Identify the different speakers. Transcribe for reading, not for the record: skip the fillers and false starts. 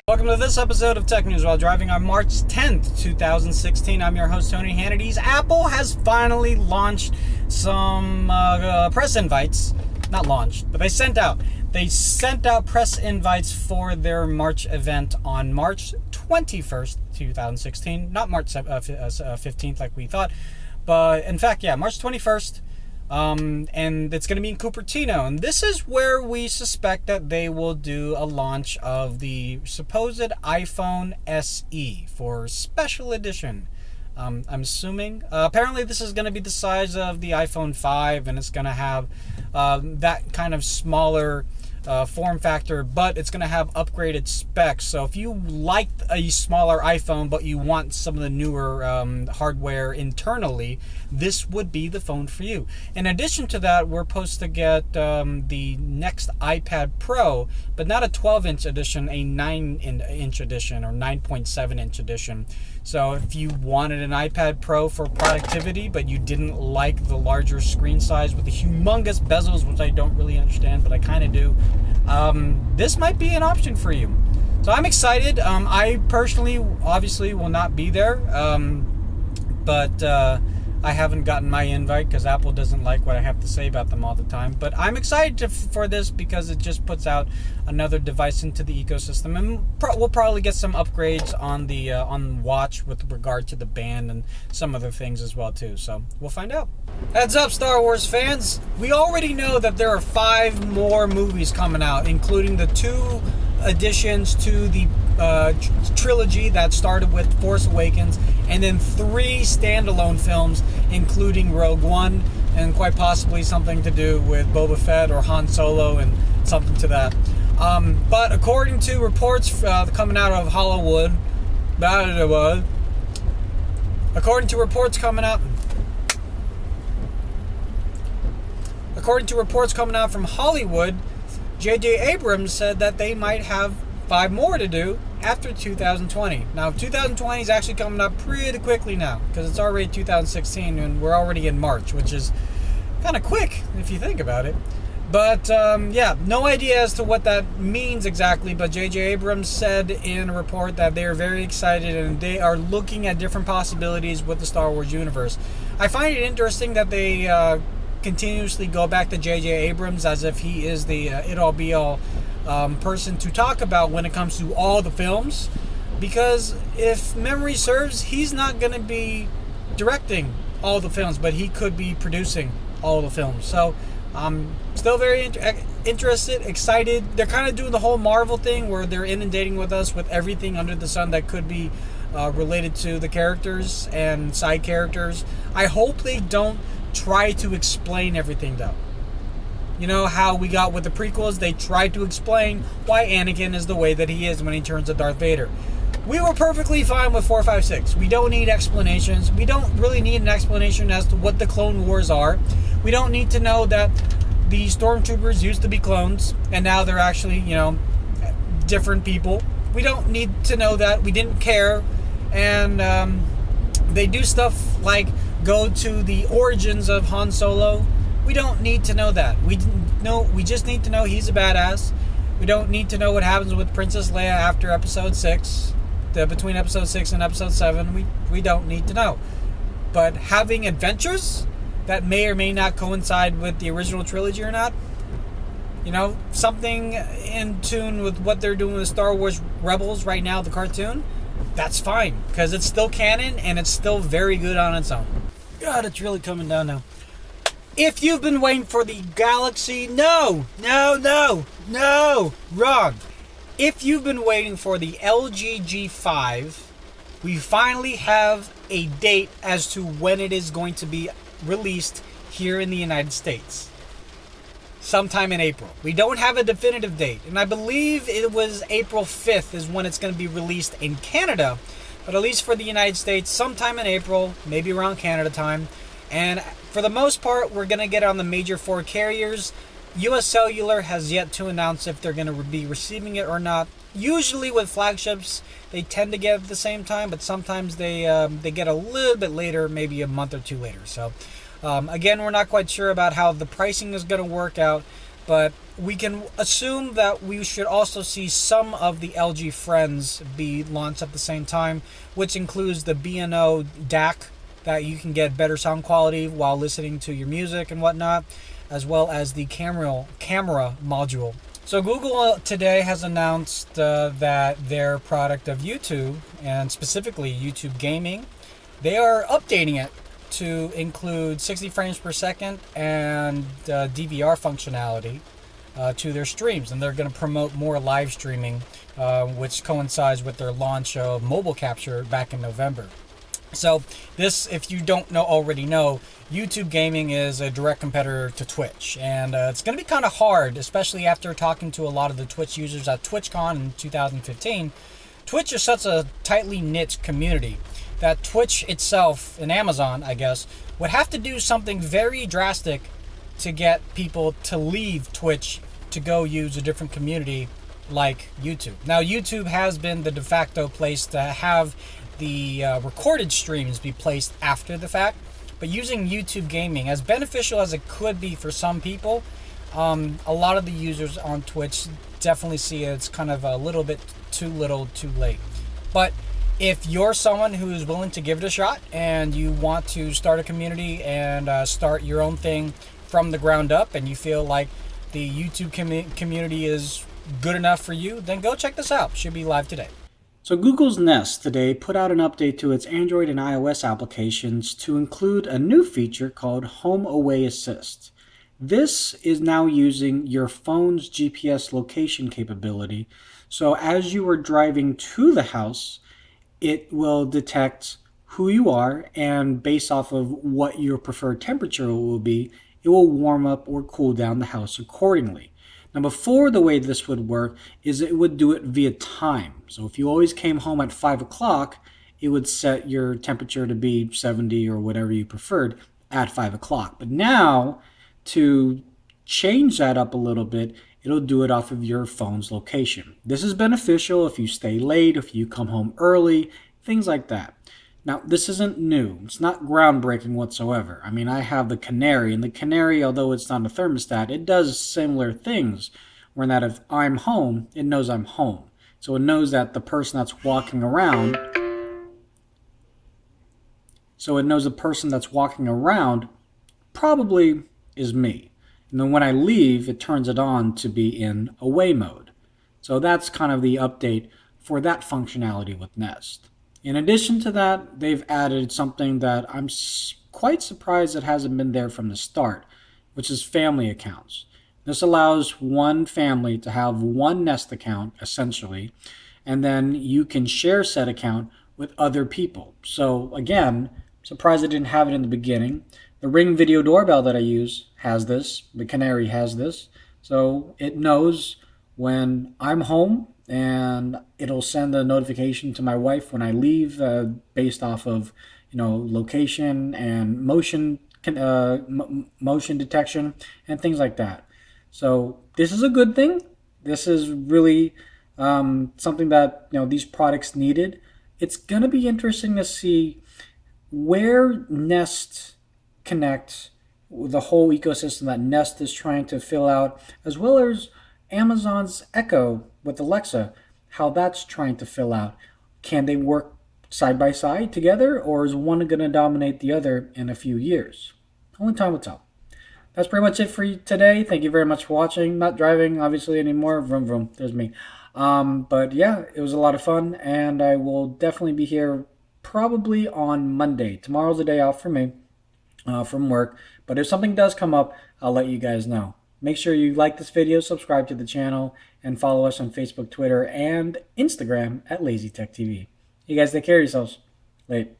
Speaker 1: Welcome to this episode of Tech News While Driving on March 10th, 2016. I'm your host, Tony Hannity. Apple has finally launched some press invites. Not launched, but they sent out. They sent out press invites for their March event on March 21st, 2016. Not March 15th like we thought. But in fact, yeah, March 21st. And it's going to be in Cupertino, and this is where we suspect that they will do a launch of the supposed iPhone SE for special edition. I'm assuming. Apparently this is going to be the size of the iPhone 5, and it's going to have that kind of smaller form factor, but it's going to have upgraded specs. So if you like a smaller iPhone but you want some of the newer hardware internally, this would be the phone for you. In addition to that, we're supposed to get the next iPad Pro, but not a 12-inch edition, a 9-inch edition or 9.7-inch edition. So if you wanted an iPad Pro for productivity, but you didn't like the larger screen size with the humongous bezels, which I don't really understand, but I kind of do, this might be an option for you. So I'm excited. I personally, obviously, will not be there, but I haven't gotten my invite because Apple doesn't like what I have to say about them all the time. But I'm excited for this because it just puts out another device into the ecosystem, and we'll probably get some upgrades on the watch with regard to the band and some other things as well too. So we'll find out. Heads up, Star Wars fans! We already know that there are 5 more movies coming out, including the 2 additions to the trilogy that started with Force Awakens, and then 3 standalone films, including Rogue One, and quite possibly something to do with Boba Fett or Han Solo and something to that. But according to reports coming out of Hollywood, according to reports coming out from Hollywood, J.J. Abrams said that they might have 5 more to do after 2020. Now, 2020 is actually coming up pretty quickly now because it's already 2016 and we're already in March, which is kind of quick if you think about it. But, yeah, no idea as to what that means exactly, but J.J. Abrams said in a report that they are very excited and they are looking at different possibilities with the Star Wars universe. I find it interesting that they continuously go back to J.J. Abrams as if he is the it-all-be-all person to talk about when it comes to all the films, because if memory serves, he's not going to be directing all the films, but he could be producing all the films. So I'm still very interested, excited. They're kind of doing the whole Marvel thing where they're inundating with us with everything under the sun that could be related to the characters and side characters. I hope they don't try to explain everything though. You know how we got with the prequels, they tried to explain why Anakin is the way that he is when he turns to Darth Vader. We were perfectly fine with 4, 5, 6. We don't need explanations. We don't really need an explanation as to what the Clone Wars are. We don't need to know that the Stormtroopers used to be clones and now they're actually, different people. We don't need to know that. We didn't care. And they do stuff like go to the origins of Han Solo. We don't need to know that. We just need to know he's a badass. We don't need to know what happens with Princess Leia after Episode 6. Between Episode 6 and Episode 7, we don't need to know. But having adventures that may or may not coincide with the original trilogy or not, something in tune with what they're doing with Star Wars Rebels right now, the cartoon, that's fine. Because it's still canon and it's still very good on its own. God, it's really coming down now. If you've been waiting for the Galaxy... No! Wrong. If you've been waiting for the LG G5, we finally have a date as to when it is going to be released here in the United States. Sometime in April. We don't have a definitive date, and I believe it was April 5th is when it's going to be released in Canada, but at least for the United States, sometime in April, maybe around Canada time. And for the most part, we're going to get on the major 4 carriers. US Cellular has yet to announce if they're going to be receiving it or not. Usually with flagships, they tend to get it at the same time, but sometimes they get a little bit later, maybe a month or two later. So again, we're not quite sure about how the pricing is going to work out, but we can assume that we should also see some of the LG Friends be launched at the same time, which includes the B&O DAC, that you can get better sound quality while listening to your music and whatnot, as well as the camera module. So Google today has announced that their product of YouTube, and specifically YouTube Gaming, they are updating it to include 60 frames per second and DVR functionality to their streams. And they're going to promote more live streaming, which coincides with their launch of mobile capture back in November. So this, if you don't already know, YouTube Gaming is a direct competitor to Twitch. And it's going to be kind of hard, especially after talking to a lot of the Twitch users at TwitchCon in 2015. Twitch is such a tightly knit community that Twitch itself, and Amazon, I guess, would have to do something very drastic to get people to leave Twitch to go use a different community like YouTube. Now, YouTube has been the de facto place to have the recorded streams be placed after the fact, but using YouTube Gaming, as beneficial as it could be for some people, a lot of the users on Twitch definitely see it's kind of a little bit too little too late. But if you're someone who is willing to give it a shot and you want to start a community and start your own thing from the ground up, and you feel like the YouTube community is good enough for you, then go check this out. Should be live today. So Google's Nest today put out an update to its Android and iOS applications to include a new feature called Home Away Assist. This is now using your phone's GPS location capability. So as you are driving to the house, it will detect who you are, and based off of what your preferred temperature will be, it will warm up or cool down the house accordingly. Now, before, the way this would work is it would do it via time. So if you always came home at 5 o'clock, it would set your temperature to be 70 or whatever you preferred at 5 o'clock. But now, to change that up a little bit, it'll do it off of your phone's location. This is beneficial if you stay late, if you come home early, things like that. Now, this isn't new. It's not groundbreaking whatsoever. I mean, I have the Canary, and the Canary, although it's not a thermostat, it does similar things, where that if I'm home, it knows I'm home. So it knows that the person that's walking around, probably is me. And then when I leave, it turns it on to be in away mode. So that's kind of the update for that functionality with Nest. In addition to that, they've added something that I'm quite surprised it hasn't been there from the start, which is family accounts. This allows one family to have one Nest account, essentially, and then you can share said account with other people. So again, surprised I didn't have it in the beginning. The Ring video doorbell that I use has this. The Canary has this. So it knows when I'm home, and it'll send a notification to my wife when I leave, based off of location and motion detection and things like that. So this is a good thing. This is really something that these products needed. It's gonna be interesting to see where Nest connects, the whole ecosystem that Nest is trying to fill out, as well as Amazon's Echo with Alexa, how that's trying to fill out. Can they work side by side together, or is one going to dominate the other in a few years? Only time will tell. That's pretty much it for you today. Thank you very much for watching. Not driving, obviously, anymore. Vroom, vroom. There's me. But yeah, it was a lot of fun, and I will definitely be here probably on Monday. Tomorrow's a day off for me from work, but if something does come up, I'll let you guys know. Make sure you like this video, subscribe to the channel, and follow us on Facebook, Twitter, and Instagram at LazyTechTV. You guys take care of yourselves. Late.